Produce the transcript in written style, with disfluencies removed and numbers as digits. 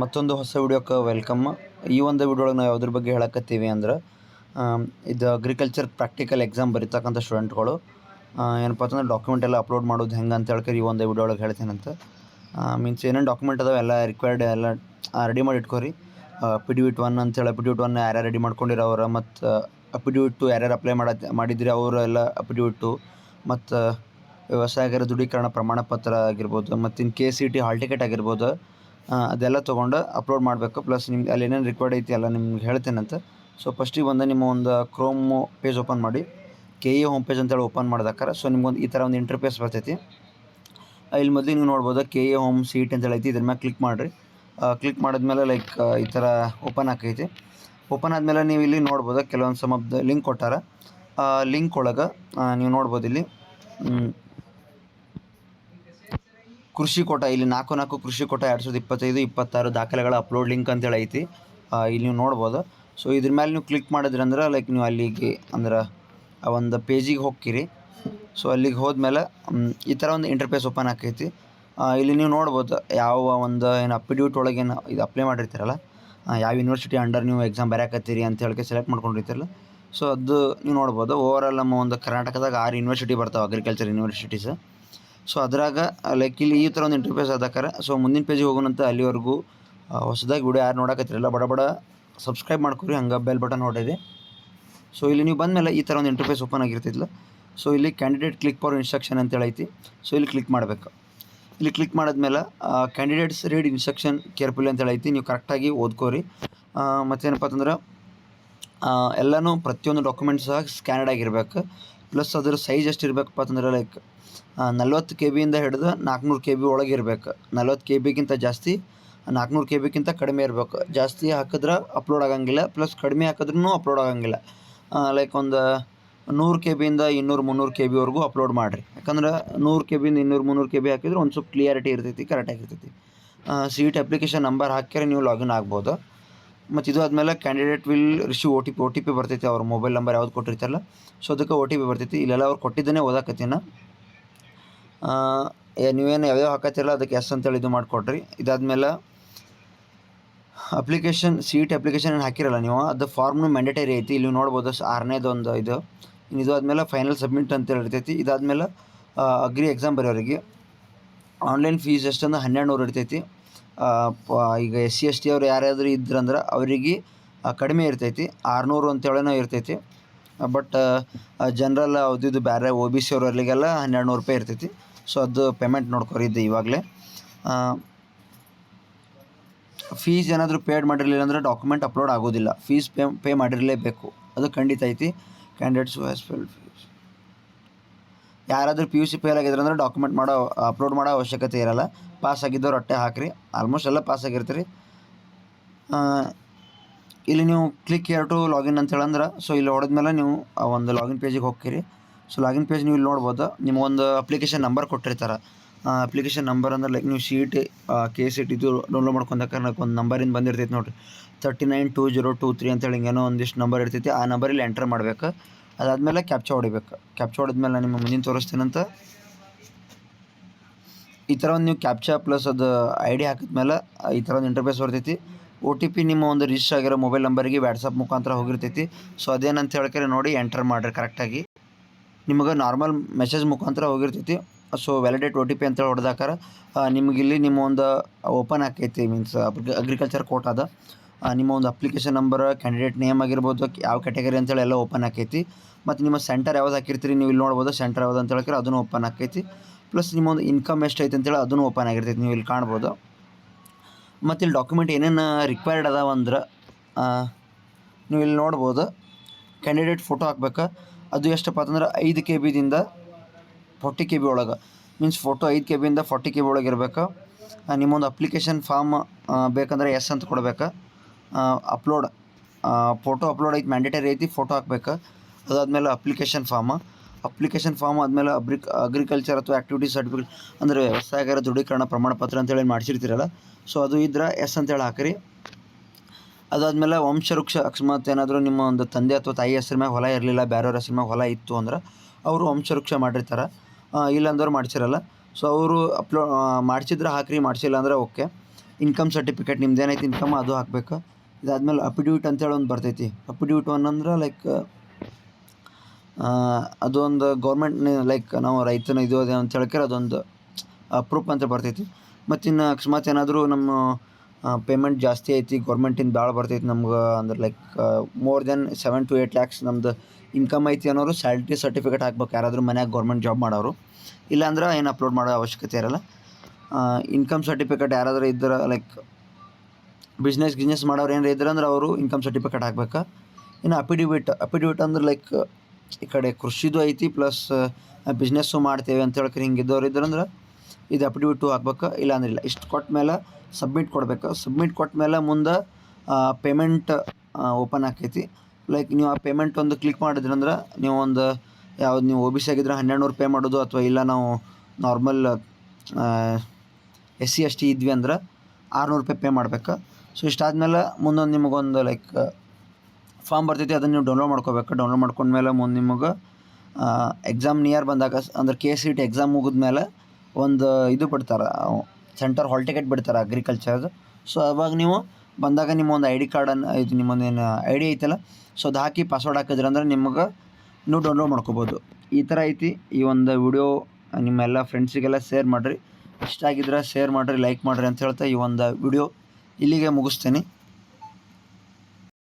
ಮತ್ತೊಂದು ಹೊಸ ವಿಡಿಯೋಕ್ಕೆ ವೆಲ್ಕಮ್. ಈ ಒಂದು ವಿಡಿಯೊಳಗೆ ನಾವು ಯಾವುದ್ರ ಬಗ್ಗೆ ಹೇಳಕತ್ತೀವಿ ಅಂದ್ರೆ ಇದು ಅಗ್ರಿಕಲ್ಚರ್ ಪ್ರಾಕ್ಟಿಕಲ್ ಎಕ್ಸಾಮ್ ಬರೀತಕ್ಕಂಥ ಸ್ಟೂಡೆಂಟ್ಗಳು ಏನಪ್ಪ ಅಂತಂದ್ರೆ ಡಾಕ್ಯುಮೆಂಟ್ ಎಲ್ಲ ಅಪ್ಲೋಡ್ ಮಾಡೋದು ಹೆಂಗೆ ಅಂತ ಹೇಳ್ಕರಿ ಈ ಒಂದು ವಿಡಿಯೋ ಒಳಗೆ ಹೇಳ್ತೇನಂತ. ಮೀನ್ಸ್ ಏನೇನು ಡಾಕ್ಯುಮೆಂಟ್ ಅದಾವೆ ಎಲ್ಲ ರಿಕ್ವೈರ್ಡ್ ಎಲ್ಲ ರೆಡಿ ಮಾಡಿ ಇಟ್ಕೋರಿ. ಅಫಿಡವಿಟ್ 1 ಅಂತೇಳಿ ಅಫಿಡವಿಟ್ 1 ಯಾರ್ಯಾರು ರೆಡಿ ಮಾಡ್ಕೊಂಡಿರೋರು, ಮತ್ತು ಅಫಿಡವಿಟ್ 2 ಯಾರ್ಯಾರು ಅಪ್ಲೈ ಮಾಡಿದ್ರೆ ಅವರು ಎಲ್ಲ ಅಫಿಡವಿಟ್ 2, ಮತ್ತು ವ್ಯವಸಾಯಗಾರ ದೃಢೀಕರಣ ಪ್ರಮಾಣ ಪತ್ರ ಆಗಿರ್ಬೋದು, ಮತ್ತು ಇನ್ನು KCT ಹಾಲ್ ಟಿಕೆಟ್ ಆಗಿರ್ಬೋದು, ಅದೆಲ್ಲ ತೊಗೊಂಡು ಅಪ್ಲೋಡ್ ಮಾಡಬೇಕು. ಪ್ಲಸ್ ನಿಮ್ಗೆ ಅಲ್ಲಿ ಏನೇನು ರಿಕ್ವೈರ್ಡ್ ಐತಿ ಎಲ್ಲ ನಿಮ್ಗೆ ಹೇಳ್ತೇನಂತ. ಸೊ ಫಸ್ಟಿಗೆ ಬಂದು ನಿಮ್ಮ ಒಂದು ಕ್ರೋಮ್ ಪೇಜ್ ಓಪನ್ ಮಾಡಿ, KE ಹೋಮ್ ಪೇಜ್ ಅಂತೇಳಿ ಓಪನ್ ಮಾಡ್ದಾಕಾರ ಸೊ ನಿಮ್ಗೊಂದು ಈ ಥರ ಒಂದು ಇಂಟರ್ಫೇಸ್ ಬರ್ತೈತಿ. ಇಲ್ಲಿ ಮೊದಲು ನೀವು ನೋಡ್ಬೋದು KE ಹೋಮ್ ಸೀಟ್ ಅಂತೇಳಿ ಐತಿ. ಇದ್ರ ಮೇಲೆ ಕ್ಲಿಕ್ ಮಾಡಿರಿ. ಕ್ಲಿಕ್ ಮಾಡಿದ್ಮೇಲೆ ಲೈಕ್ ಈ ಥರ ಓಪನ್ ಆಕೈತಿ. ಓಪನ್ ಆದಮೇಲೆ ನೀವು ಇಲ್ಲಿ ನೋಡ್ಬೋದು ಕೆಲವೊಂದು ಸಮಬ್ದ ಲಿಂಕ್ ಕೊಟ್ಟಾರ. ಲಿಂಕ್ ಒಳಗೆ ನೀವು ನೋಡ್ಬೋದು ಇಲ್ಲಿ ಕೃಷಿ ಕೋಟ, ಇಲ್ಲಿ 4 ಕೃಷಿ ಕೋಟ 2025-26 ದಾಖಲೆಗಳ ಅಪ್ಲೋಡ್ ಲಿಂಕ್ ಅಂತೇಳಿ ಐತಿ. ಇಲ್ಲಿ ನೀವು ನೋಡ್ಬೋದು. ಸೊ ಇದ್ರ ಮೇಲೆ ನೀವು ಕ್ಲಿಕ್ ಮಾಡಿದ್ರಂದ್ರೆ ಲೈಕ್ ನೀವು ಅಲ್ಲಿಗೆ ಅಂದ್ರೆ ಆ ಒಂದು ಪೇಜಿಗೆ ಹೋಗ್ತೀರಿ. ಸೊ ಅಲ್ಲಿಗೆ ಹೋದ್ಮೇಲೆ ಈ ಥರ ಒಂದು ಇಂಟರ್ಫೇಸ್ ಓಪನ್ ಆಕೈತಿ. ಇಲ್ಲಿ ನೀವು ನೋಡ್ಬೋದು ಯಾವ ಒಂದು ಏನು ಅಫಿಡವಿಟ್ ಒಳಗೆ ಏನು ಇದು ಅಪ್ಲೈ ಮಾಡಿರ್ತೀರಲ್ಲ, ಯಾವ ಯೂನಿವರ್ಸಿಟಿ ಅಂಡರ್ ನೀವು ಎಕ್ಸಾಮ್ ಬರೆಯಕತ್ತೀರಿ ಅಂತ ಹೇಳಿ ಸೆಲೆಕ್ಟ್ ಮಾಡ್ಕೊಂಡಿರ್ತೀರಲ್ಲ. ಸೊ ಅದು ನೀವು ನೋಡ್ಬೋದು. ಓವರಾಲ್ ನಮ್ಮ ಒಂದು ಕರ್ನಾಟಕದಾಗ 6 ಯೂನಿವರ್ಸಿಟಿ ಬರ್ತಾವೆ, ಅಗ್ರಿಕಲ್ಚರ್ ಯೂನಿವರ್ಸಿಟೀಸ್. ಸೊ ಅದ್ರಾಗ ಲೈಕ್ ಇಲ್ಲಿ ಈ ಥರ ಒಂದು ಇಂಟರ್ಫೇಸ್ ಆದಾಕಾರ. ಸೊ ಮುಂದಿನ ಪೇಜಿಗೆ ಹೋಗೋಣಂತ. ಅಲ್ಲಿವರೆಗೂ ಹೊಸದಾಗಿ ವಿಡಿಯೋ ಯಾರು ನೋಡಕತ್ತಿರಲ್ಲ ಬಡ ಸಬ್ಸ್ಕ್ರೈಬ್ ಮಾಡ್ಕೊರಿ, ಹಂಗೆ ಬೆಲ್ ಬಟನ್ ಹೊಡೆಯಿರಿ. ಸೊ ಇಲ್ಲಿ ನೀವು ಬಂದಮೇಲೆ ಈ ಥರ ಒಂದು ಇಂಟರ್ಫೇಸ್ ಓಪನ್ ಆಗಿರ್ತಿದ್ಲ. ಸೊ ಇಲ್ಲಿ ಕ್ಯಾಂಡಿಡೇಟ್ ಕ್ಲಿಕ್ ಫಾರ್ ಇನ್ಸ್ಟ್ರಕ್ಷನ್ ಅಂತೇಳಿ ಐತಿ. ಸೊ ಇಲ್ಲಿ ಕ್ಲಿಕ್ ಮಾಡಬೇಕು. ಇಲ್ಲಿ ಕ್ಲಿಕ್ ಮಾಡಿದ್ಮೇಲೆ ಕ್ಯಾಂಡಿಡೇಟ್ಸ್ ರೀಡ್ ಇನ್ಸ್ಟ್ರಕ್ಷನ್ ಕೇರ್ಫುಲಿ ಅಂತೇಳಿ ಐತಿ. ನೀವು ಕರೆಕ್ಟಾಗಿ ಓದ್ಕೋರಿ. ಮತ್ತೇನಪ್ಪ ಅಂತಂದ್ರೆ ಎಲ್ಲನೂ ಪ್ರತಿಯೊಂದು ಡಾಕ್ಯುಮೆಂಟ್ಸ್ ಸಹ ಸ್ಕ್ಯಾನಡ್ ಆಗಿರ್ಬೇಕು. ಪ್ಲಸ್ ಅದರ ಸೈಜ್ ಎಷ್ಟು ಇರಬೇಕಪ್ಪ ಅಂತಂದ್ರೆ ಲೈಕ್ 40 KB ಹಿಡಿದು 400 KB ಒಳಗೆ ಇರಬೇಕು. 40 KBಗಿಂತ ಜಾಸ್ತಿ, 400 KBಗಿಂತ ಕಡಿಮೆ ಇರಬೇಕು. ಜಾಸ್ತಿ ಹಾಕಿದ್ರೆ ಅಪ್ಲೋಡ್ ಆಗಂಗಿಲ್ಲ, ಪ್ಲಸ್ ಕಡಿಮೆ ಹಾಕಿದ್ರೂ ಅಪ್ಲೋಡ್ ಆಗಂಗಿಲ್ಲ. ಲೈಕ್ ಒಂದು 100 KB 200-300 KBವರೆಗೂ ಅಪ್ಲೋಡ್ ಮಾಡಿರಿ. ಯಾಕಂದ್ರೆ 100 KB 200-300 KB ಹಾಕಿದ್ರೆ ಒಂದು ಸ್ವಲ್ಪ ಕ್ಲಿಯಾರಿಟಿ ಇರ್ತೈತಿ, ಕರೆಕ್ಟಾಗಿರ್ತೈತಿ. ಸೀಟ್ ಅಪ್ಲಿಕೇಶನ್ ನಂಬರ್ ಹಾಕಿದ್ರೆ ನೀವು ಲಾಗಿನ್ ಆಗ್ಬೋದು. ಮತ್ತು ಇದು ಆದಮೇಲೆ ಕ್ಯಾಂಡಿಡೇಟ್ ವಿಲ್ ರಿಸೀವ್ OTP ಬರ್ತೈತಿ. ಅವ್ರ ಮೊಬೈಲ್ ನಂಬರ್ ಯಾವ್ದು ಕೊಟ್ಟಿರ್ತಾರಲ್ಲ, ಸೊ ಅದಕ್ಕೆ OTP ಬರ್ತೈತಿ. ಇಲ್ಲೆಲ್ಲ ಅವ್ರು ಕೊಟ್ಟಿದ್ದನ್ನೇ ಓದಾಕತ್ತೀನ. ನೀವೇನು ಯಾವ್ಯಾವ ಹಾಕತ್ತಿರಲ್ಲ ಅದಕ್ಕೆ ಎಸ್ ಅಂತೇಳಿ ಇದು ಮಾಡಿಕೊಡ್ರಿ. ಇದಾದಮೇಲೆ ಅಪ್ಲಿಕೇಶನ್ ಸೀಟ್ ಅಪ್ಲಿಕೇಶನ್ ಏನು ಹಾಕಿರಲ್ಲ ನೀವು, ಅದು ಫಾರ್ಮ್ನು ಮ್ಯಾಂಡೇಟರಿ ಐತಿ. ಇಲ್ಲಿ ನೋಡ್ಬೋದು 6ನೇದೊಂದು ಇದು. ಇದು ಆದಮೇಲೆ ಫೈನಲ್ ಸಬ್ಮಿಟ್ ಅಂತೇಳಿ ಇರ್ತೈತಿ. ಇದಾದಮೇಲೆ ಅಗ್ರಿ ಎಕ್ಸಾಮ್ ಬರೆಯೋರಿಗೆ ಆನ್ಲೈನ್ ಫೀಸ್ ಎಷ್ಟಂದ್ರೆ 1200 ಇರ್ತೈತಿ. ಈಗ SC ST ಅವ್ರು ಯಾರಾದರೂ ಇದ್ರಂದ್ರೆ ಅವರಿಗೆ ಕಡಿಮೆ ಇರ್ತೈತಿ, 600 ಅಂತೇಳಿನೋ ಇರ್ತೈತಿ. ಬಟ್ ಜನರಲ್ ಇದು ಬೇರೆ OBC ಅವ್ರಲ್ಲಿಗೆಲ್ಲ 1200 ರೂಪಾಯಿ ಇರ್ತೈತಿ. ಸೊ ಅದು ಪೇಮೆಂಟ್ ನೋಡ್ಕೊರಿದ್ದು ಇವಾಗಲೇ. ಫೀಸ್ ಏನಾದರೂ ಪೇಡ್ ಮಾಡಿರಲಿಲ್ಲ ಅಂದರೆ ಡಾಕ್ಯುಮೆಂಟ್ ಅಪ್ಲೋಡ್ ಆಗೋದಿಲ್ಲ. ಫೀಸ್ ಪೇ ಮಾಡಿರಲೇಬೇಕು, ಅದು ಖಂಡಿತ ಐತಿ. Candidates has filled fees. ಯಾರಾದರೂ PUC ಫೇಲ್ ಆಗಿದ್ರೆ ಅಂದರೆ ಡಾಕ್ಯುಮೆಂಟ್ ಅಪ್ಲೋಡ್ ಮಾಡೋ ಅವಶ್ಯಕತೆ ಇರಲ್ಲ. ಪಾಸ್ ಆಗಿದ್ದವ್ರು ಅಟ್ಟೆ ಹಾಕಿರಿ. ಆಲ್ಮೋಸ್ಟ್ ಎಲ್ಲ ಪಾಸ್ ಆಗಿರ್ತೀರಿ. ಇಲ್ಲಿ ನೀವು ಕ್ಲಿಕ್ ಹಿಯರ್ ಟು ಲಾಗಿನ್ ಅಂತ ಹೇಳಂದ್ರೆ, ಸೊ ಇಲ್ಲಿ ಹೊಡೆದ್ಮೇಲೆ ನೀವು ಆ ಒಂದು ಲಾಗಿನ್ ಪೇಜಿಗೆ ಹೋಗ್ತೀರಿ. ಸೊ ಲಾಗಿನ್ ಪೇಜ್ ನೀವು ಇಲ್ಲಿ ನೋಡ್ಬೋದು. ನಿಮಗೊಂದು ಅಪ್ಲಿಕೇಶನ್ ನಂಬರ್ ಕೊಟ್ಟಿರ್ತಾರೆ. ಅಪ್ಲಿಕೇಶನ್ ನಂಬರ್ ಅಂದ್ರೆ ಲೈಕ್ ನೀವು KCT ಇದು ಡೌನ್ಲೋಡ್ ಮಾಡ್ಕೊಂಡಾಗ ನನಗೆ ಒಂದು ನಂಬರಿಂದ ಬಂದಿರ್ತೈತಿ ನೋಡಿರಿ, 392023 ಅಂತೇಳಿ ಹಿಂಗೇನೋ ಒಂದಿಷ್ಟು ನಂಬರ್ ಇರ್ತೈತಿ. ಆ ನಂಬರಲ್ಲಿ ಎಂಟರ್ ಮಾಡಬೇಕು. ಅದಾದಮೇಲೆ ಕ್ಯಾಪ್ಚಾ ಹೊಡಿಬೇಕು. ಕ್ಯಾಪ್ಚಾ ಹೊಡೆದ್ಮೇಲೆ ನಾನು ನಿಮ್ಮ ಮುಂದಿನ ತೋರಿಸ್ತೀನಂತ. ಈ ಥರ ಒಂದು ನೀವು ಕ್ಯಾಪ್ಚಾ ಪ್ಲಸ್ ಅದು ID ಹಾಕಿದ್ಮೇಲೆ ಈ ಥರ ಒಂದು ಇಂಟರ್ಫೇಸ್ ಬರ್ತೈತಿ. OTP ನಿಮ್ಮ ಒಂದು ರಿಜಿಸ್ಟರ್ ಆಗಿರೋ ಮೊಬೈಲ್ ನಂಬರಿಗೆ ವಾಟ್ಸಪ್ ಮುಖಾಂತರ ಹೋಗಿರ್ತೈತಿ. ಸೊ ಅದೇನಂತ ಹೇಳ್ಕರೆ ನೋಡಿ ಎಂಟರ್ ಮಾಡಿರಿ ಕರೆಕ್ಟಾಗಿ. ನಿಮಗೆ ನಾರ್ಮಲ್ ಮೆಸೇಜ್ ಮುಖಾಂತರ ಹೋಗಿರ್ತೈತಿ. ಸೊ ವ್ಯಾಲಿಡೇಟ್ OTP ಅಂತೇಳಿ ಹೊಡೆದಾಕಾರ ನಿಮಗಿಲ್ಲಿ ನಿಮ್ಮ ಒಂದು ಓಪನ್ ಆಕೈತಿ. ಮೀನ್ಸ್ ಅಗ್ರಿಕಲ್ಚರ್ ಕೋಟ್ ಅದ. ನಿಮ್ಮ ಒಂದು ಅಪ್ಲಿಕೇಶನ್ ನಂಬರ್, ಕ್ಯಾಂಡಿಡೇಟ್ ನೇಮ್ ಆಗಿರ್ಬೋದು, ಯಾವ ಕ್ಯಾಟಗರಿ ಅಂತೇಳಿ ಎಲ್ಲ ಓಪನ್ ಆಕೈತಿ. ಮತ್ತು ನಿಮ್ಮ ಸೆಂಟರ್ ಯಾವ್ದು ಹಾಕಿರ್ತೀರಿ ನೀವು ಇಲ್ಲಿ ನೋಡ್ಬೋದು. ಸೆಂಟರ್ ಯಾವ್ದು ಅಂತ ಹೇಳಿದ್ರೆ ಅದನ್ನು ಓಪನ್ ಆಕೈತಿ. ಪ್ಲಸ್ ನಿಮ್ಮ ಒಂದು ಇನ್ಕಮ್ ಎಷ್ಟು ಐತೆ ಅಂತೇಳಿ ಅದನ್ನು ಓಪನ್ ಆಗಿರ್ತೈತಿ, ನೀವು ಇಲ್ಲಿ ಕಾಣ್ಬೋದು. ಮತ್ತು ಇಲ್ಲಿ ಡಾಕ್ಯುಮೆಂಟ್ ಏನೇನು ರಿಕ್ವೈರ್ಡ್ ಅದಾವ ಅಂದ್ರೆ ನೀವು ಇಲ್ಲಿ ನೋಡ್ಬೋದು. ಕ್ಯಾಂಡಿಡೇಟ್ ಫೋಟೋ ಹಾಕ್ಬೇಕು. ಅದು ಎಷ್ಟಪ್ಪ ಅಂತಂದ್ರೆ 5 KB 40 KB ಒಳಗೆ. ಮೀನ್ಸ್ ಫೋಟೋ 5 KB 40 KB ಒಳಗೆ ಇರಬೇಕು. ನಿಮ್ಮೊಂದು ಅಪ್ಲಿಕೇಶನ್ ಫಾರ್ಮ್ ಬೇಕಂದ್ರೆ ಎಸ್ ಅಂತ ಕೊಡ್ಬೇಕು. ಅಪ್ಲೋಡ್ ಫೋಟೋ ಅಪ್ಲೋಡ್ ಐತಿ, ಮ್ಯಾಂಡೇಟರಿ ಐತಿ, ಫೋಟೋ ಹಾಕ್ಬೇಕು. ಅದಾದಮೇಲೆ ಅಪ್ಲಿಕೇಶನ್ ಫಾರ್ಮ್ ಆದಮೇಲೆ ಅಗ್ರಿಕಲ್ಚರ್ ಅಥವಾ ಆ್ಯಕ್ಟಿವಿಟಿ ಸರ್ಟಿಫಿಕೇಟ್ ಅಂದರೆ ವ್ಯವಸಾಯಗಾರ ದೃಢೀಕರಣ ಪ್ರಮಾಣ ಪತ್ರ ಅಂತೇಳಿ ಮಾಡಿಸಿರ್ತೀರಲ್ಲ, ಸೊ ಅದು ಇದ್ರೆ ಎಸ್ ಅಂತೇಳಿ ಹಾಕಿರಿ. ಅದಾದಮೇಲೆ ವಂಶವೃಕ್ಷ, ಅಕಸ್ಮಾತ್ ಏನಾದರೂ ನಿಮ್ಮ ಒಂದು ತಂದೆ ಅಥವಾ ತಾಯಿ ಹೆಸ್ರ ಮ್ಯಾಗ ಹೊಲ ಇರಲಿಲ್ಲ, ಬೇರೆಯವ್ರ ಹೆಸ್ರ ಮ್ಯಾಗ ಹೊಲ ಇತ್ತು ಅಂದ್ರೆ ಅವರು ವಂಶವೃಕ್ಷ ಮಾಡಿರ್ತಾರೆ. ಇಲ್ಲಾಂದವ್ರು ಮಾಡಿಸಿರಲ್ಲ. ಸೊ ಅವರು ಮಾಡಿಸಿದ್ರೆ ಹಾಕಿರಿ, ಮಾಡಿಸಿಲ್ಲ ಅಂದರೆ ಓಕೆ. ಇನ್ಕಮ್ ಸರ್ಟಿಫಿಕೇಟ್ ನಿಮ್ದು ಏನೈತಿ ಇನ್ಕಮ್ ಅದು ಹಾಕ್ಬೇಕು. ಇದಾದ್ಮೇಲೆ ಅಫಿಡವಿಟ್ ಅಂತೇಳಿ ಒಂದು ಬರ್ತೈತಿ. ಅಫಿಡವಿಟ್ ಅಂದ್ರೆ ಲೈಕ್ ಅದೊಂದು ಗೌರ್ಮೆಂಟ್ ಲೈಕ್ ನಾವು ರೈತನ ಇದು ಅದೇ ಅಂತ ಹೇಳ್ಕರ ಅದೊಂದು ಪ್ರೂಫ್ ಅಂತ ಬರ್ತೈತಿ. ಮತ್ತು ಇನ್ನು ಅಕಸ್ಮಾತ್ ಏನಾದರೂ ನಮ್ಮ ಪೇಮೆಂಟ್ ಜಾಸ್ತಿ ಐತಿ, ಗೌರ್ಮೆಂಟಿಂದ ಭಾಳ ಬರ್ತೈತಿ ನಮ್ಗೆ ಅಂದ್ರೆ like more than 7 to 8 lakhs ನಮ್ದು ಇನ್ಕಮ್ ಐತಿ ಅನ್ನೋರು ಸ್ಯಾಲ್ರಿ ಸರ್ಟಿಫಿಕೇಟ್ ಹಾಕ್ಬೇಕು, ಯಾರಾದರೂ ಮನ್ಯಾಗ ಗೌರ್ಮೆಂಟ್ ಜಾಬ್ ಮಾಡೋರು. ಇಲ್ಲಾಂದ್ರೆ ಏನು ಅಪ್ಲೋಡ್ ಮಾಡೋ ಅವಶ್ಯಕತೆ ಇರೋಲ್ಲ. ಇನ್ಕಮ್ ಸರ್ಟಿಫಿಕೇಟ್ ಯಾರಾದರೂ ಇದ್ರೆ ಲೈಕ್ ಬಿಸ್ನೆಸ್ ಮಾಡೋರು ಏನಾರು ಇದ್ರೆ ಅಂದ್ರೆ ಅವರು ಇನ್ಕಮ್ ಸರ್ಟಿಫಿಕೇಟ್ ಹಾಕ್ಬೇಕು. ಇನ್ನು ಅಫಿಡವಿಟ್ ಅಂದ್ರೆ ಲೈಕ್ ಈ ಕಡೆ ಕೃಷಿದು ಐತಿ ಪ್ಲಸ್ ಬಿಸ್ನೆಸ್ಸು ಮಾಡ್ತೇವೆ ಅಂತ ಹೇಳ್ಕರಿ ಹಿಂಗಿದ್ದವ್ರು ಇದ್ರಂದ್ರೆ ಇದು ಅಫಿಡವಿಟು ಹಾಕ್ಬೇಕು. ಇಲ್ಲಾಂದ್ರೆ ಇಲ್ಲ. ಇಷ್ಟು ಕೊಟ್ಟ ಮೇಲೆ ಸಬ್ಮಿಟ್ ಕೊಡಬೇಕು. ಸಬ್ಮಿಟ್ ಕೊಟ್ಟ ಮೇಲೆ ಮುಂದೆ ಪೇಮೆಂಟ್ ಓಪನ್ ಆಕೈತಿ. ಲೈಕ್ ನೀವು ಆ ಪೇಮೆಂಟ್ ಒಂದು ಕ್ಲಿಕ್ ಮಾಡಿದ್ರಂದ್ರೆ ನೀವು ಒಂದು ಯಾವ್ದು ನೀವು OBC ಆಗಿದ್ರೆ 1200 ಪೇ ಮಾಡೋದು, ಅಥವಾ ಇಲ್ಲ ನಾವು ನಾರ್ಮಲ್ SC ST ಇದ್ವಿ ಅಂದ್ರೆ 600 ರೂಪಾಯಿ ಪೇ ಮಾಡ್ಬೇಕು. ಸೊ ಇಷ್ಟಾದ್ಮೇಲೆ ಮುಂದೊಂದು ನಿಮಗೊಂದು ಲೈಕ್ ಫಾರ್ಮ್ ಬರ್ತೈತಿ, ಅದನ್ನು ನೀವು ಡೌನ್ಲೋಡ್ ಮಾಡ್ಕೋಬೇಕು. ಡೌನ್ಲೋಡ್ ಮಾಡ್ಕೊಂಡ್ಮೇಲೆ ಮುಂದೆ ನಿಮಗೆ ಎಕ್ಸಾಮ್ ನಿಯರ್ ಬಂದಾಗ ಅಂದ್ರೆ KCET ಎಕ್ಸಾಮ್ ಮುಗಿದ್ಮೇಲೆ ಒಂದು ಇದು ಬಿಡ್ತಾರೆ, ಸೆಂಟರ್ ಹಾಲ್ ಟಿಕೆಟ್ ಬಿಡ್ತಾರೆ ಅಗ್ರಿಕಲ್ಚರ್ದು. ಸೊ ಅವಾಗ ನೀವು ಬಂದಾಗ ನಿಮ್ಮ ಒಂದು ID ಕಾರ್ಡನ್ನು ಇದು ನಿಮ್ಮೊಂದೇನು ID ಐತಲ್ಲ, ಸೊ ಅದು ಹಾಕಿ ಪಾಸ್ವರ್ಡ್ ಹಾಕಿದ್ರಂದ್ರೆ ನಿಮಗೆ ನೀವು ಡೌನ್ಲೋಡ್ ಮಾಡ್ಕೋಬೋದು. ಈ ಥರ ಐತಿ ಈ ಒಂದು ವಿಡಿಯೋ. ನಿಮ್ಮೆಲ್ಲ ಫ್ರೆಂಡ್ಸಿಗೆಲ್ಲ ಶೇರ್ ಮಾಡಿರಿ. ಇಷ್ಟ ಆಗಿದ್ರೆ ಶೇರ್ ಮಾಡಿರಿ, ಲೈಕ್ ಮಾಡಿರಿ ಅಂತ ಹೇಳ್ತಾ ಈ ಒಂದು ವಿಡಿಯೋ ಇಲ್ಲಿಗೆ ಮುಗಿಸ್ತೇನೆ.